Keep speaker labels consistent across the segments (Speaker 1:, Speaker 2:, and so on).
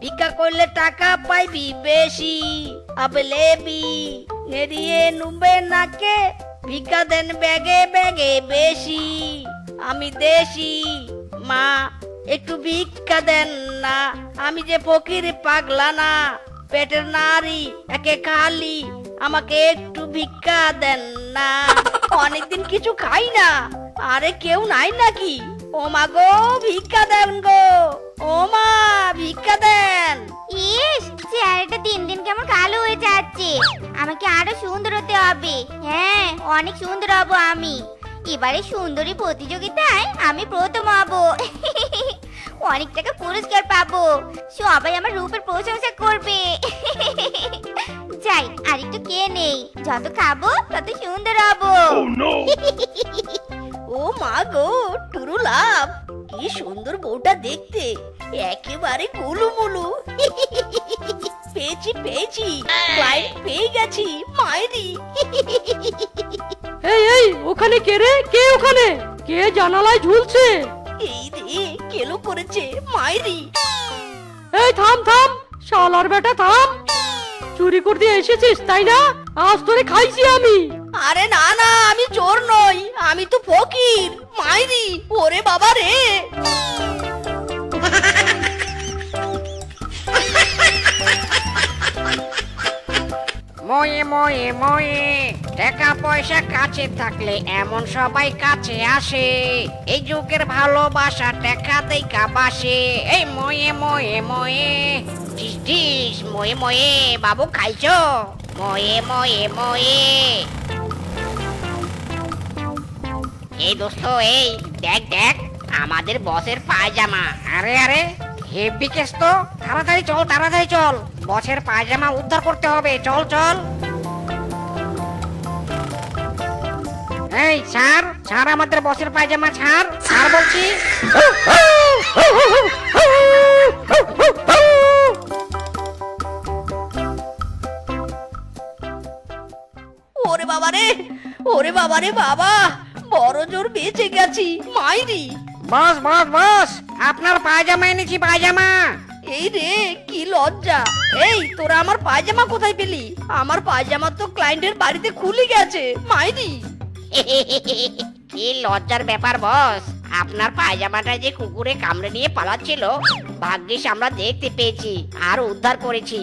Speaker 1: ভিক্ষা করলে টাকা পাইবি বেশি। আবলেবি নেড়িয়ে নুবে নাকে, ভিক্ষা দেন ব্যাগে ব্যাগে বেশি। আমি দেশি মা, একটু ভিক্ষা দেন না। আমি যে ফকির পাগলা না, পেটের নারী একে খালি, আমাকে একটু ভিক্ষা দেন না। অনেকদিন কিছু খাই না। আরে কেউ নাই নাকি? ও মা গো, ভিক্ষা দেন গো। ও মা, ভিক্ষা দেন।
Speaker 2: ইস, চেহারাটা দিন দিন কেমন কালো হয়ে যাচ্ছে। আমাকে আরো সুন্দর হতে হবে। হ্যাঁ, অনেক সুন্দর হব আমি। এবারে সুন্দরী প্রতিযোগিতায় আমি প্রথম হব। অনেক টাকা পুরস্কার পাবো। সবাই আমার রূপের প্রশংসা করবে। যাই, আর একটু কে নেই। যত খাবো তত সুন্দর হব।
Speaker 1: ও মা গো, টুরু লাভ, কি সুন্দর বউটা দেখতে, একেবারে গুলুমুলু। পেয়েছি পেয়েছি, ক্লায়েন্ট পেয়ে গেছি, মাইরি।
Speaker 3: এই এই, ওখানে কে রে? কে ওখানে? কে জানালায় ঝুলছে?
Speaker 1: এই রে, কেলো করেছে, মাইরি।
Speaker 3: এই থাম থাম, শালার বেটা থাম। চুরি করতে এসেছিস তাই না? আজ তোরে খাইছি আমি।
Speaker 1: আরে না না, আমি চোর নই, আমি তো ফকির, মাইরি। ওরে বাবা রে।
Speaker 4: ময়ে ময়ে ময়ে, টাকা পয়সা কাছে থাকলে এমন সবাই কাছে আসে। এই যুগের ভালোবাসা টাকা দেখা বাসে। এই ময়ে ময়ে ময়ে, টিস টিস ময়ে ময়ে, বাবু খাইছো? ময়ে ময়ে ময়ে। এই দোস্ত, এই দেখ দেখ, আমাদের বসের পায়জামা। আরে আরে, হেভি কেস তো। তাড়াতাড়ি চল, তাড়াতাড়ি চল, বসের পায়জামা উদ্ধার করতে হবে। চল চল। এই ছাড় ছাড়, আমাদের বসের পায়জামা ছাড়, ছাড় বলছি।
Speaker 1: ওরে বাবা রে, ওরে বাবা রে বাবা, বড় জোর বেঁচে গেছি, মাইরি।
Speaker 4: বস বস বস, আপনার পায়জামা এনেছি, পায়জামা।
Speaker 1: এই রে, কি লজ্জা। এই তোরা আমার পায়জামা কোথায় পেলি? আমার পায়জামা তো ক্লায়েন্টের বাড়িতে খুলে গেছে, মাইরি।
Speaker 4: কি লজ্জার ব্যাপার বস, আপনার পায়জামাটা যে কুকুরে কামড়ে নিয়ে পালাচ্ছিল, ভাগ্যিস আমরা দেখতে পেয়েছি আর উদ্ধার করেছি।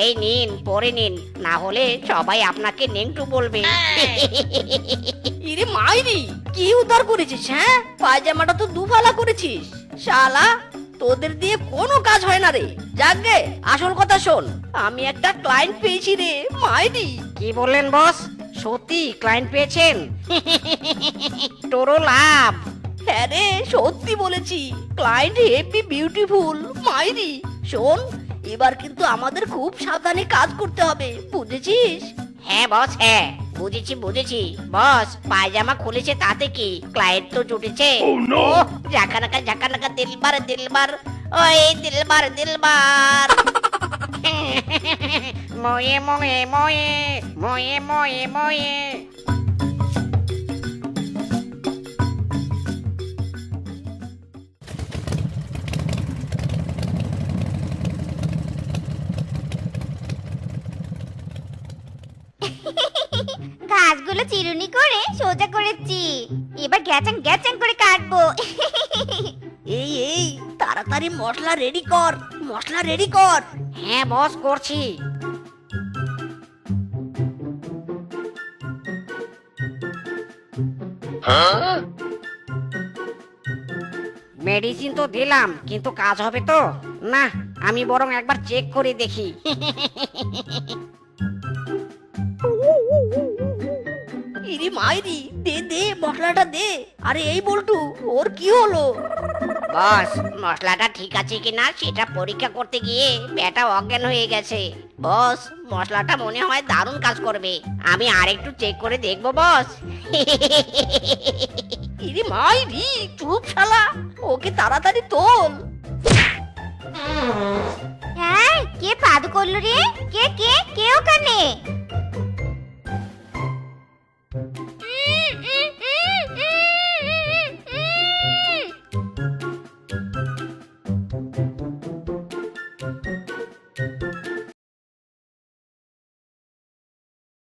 Speaker 4: এই নিন, পরে নিন, না হলে সবাই আপনাকে নেংটু বলবে।
Speaker 1: ইরে মাইরি, কি উদ্ধার করেছিস? হ্যাঁ, পায়জামাটা তো দুফালা করেছিস। শালা, তোদের দিয়ে কোনো কাজ হয় না রে। যাকগে, আসল কথা শোন, আমি একটা ক্লায়েন্ট পেয়েছি রে, মাইরি।
Speaker 4: কি বললেন বস? সত্যি ক্লায়েন্ট পেয়েছেন? তোরও লাভ।
Speaker 1: হ্যাঁ রে, সত্যি বলেছি, ক্লায়েন্ট হেভি বিউটিফুল, মাইরি। শোন, এবার কিন্তু আমাদের খুব সাবধানে কাজ করতে হবে, বুঝেছিস?
Speaker 4: হ্যাঁ বস, হ্যাঁ বুঝেছি বুঝেছি। বস, পায়জামা খুলেছে তাতে কি, ক্লায়েন্ট তো জুটেছে। ও ঝাঁকানাকা ঝাঁকানাকা, দিলবার দিলবার, ওই দিলবার দিলবার। ময়ে ময়ে ময়ে, ময়ে ময়ে ময়ে।
Speaker 2: ঘাসগুলো চিরুনি করে সোজা করেছি। এবার গ্যাচাং গ্যাচাং করে কাটবো।
Speaker 1: এই এই, তাড়াতাড়ি মশলা রেডি কর, মশলা রেডি কর।
Speaker 4: হ্যাঁ বস, করছি। মেডিসিন তো দিলাম, কিন্তু কাজ হবে তো? না, আমি বরং একবার চেক করে দেখি।
Speaker 1: ইরি মাইরি, দে দে মশলাটা দে। আরে এই বল্টু, ওর কি হলো?
Speaker 4: বস, মশলাটা ঠিক আছে কিনা সেটা পরীক্ষা করতে গিয়ে পেটা অজ্ঞান হয়ে গেছে। বস, মশলাটা মনে হয় দারুণ কাজ করবে। আমি আরেকটু চেক করে দেখবো বস।
Speaker 1: ইরি মাইরি, চুপ শালা, ওকে তাড়াতাড়ি তোল।
Speaker 2: হ্যাঁ, কে পাদু করলো রে? কে কে কে ওখানে?